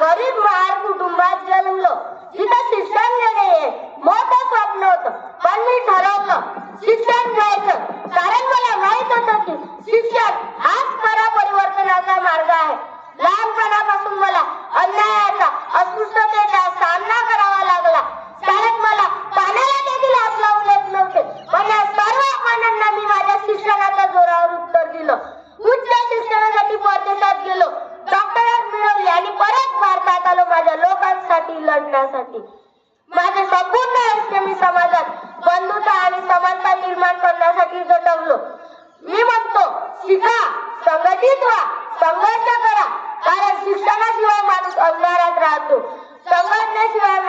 गरीब महार कुटुंबात जन्मलो. जिथं शिक्षण घेणे हे मोठं स्वप्न होतं, पण मी ठरवलं शिक्षण घ्यायचं, कारण मला माहित होतं की शिक्षण हाच खरा परिवर्तनाचा मार्ग आहे. लहानपणापासून मला अन्यायाचा, अस्पृश्यतेचा सामना करावा लागला. शाळेत मला पाण्याला देखील हात लावून देत नव्हते, पण या सर्व आव्हानांना मी माझ्या शिक्षणाच्या जोरावर उत्तर दिलं. उच्च शिक्षणासाठी परदेशात गेलो, डॉक्टरेट मिळवली आणि परत भारतात आलो माझ्या लोकांसाठी लढण्यासाठी. माझे संपूर्ण आयुष्य मी समाजात बंधुता आणि समानता निर्माण करण्यासाठी झटवलो. मी म्हणतो, शिका, संघटित व्हा, संघर्ष करा, कारण शिक्षणाशिवाय माणूस अंधारात राहतो, संघटनेशिवाय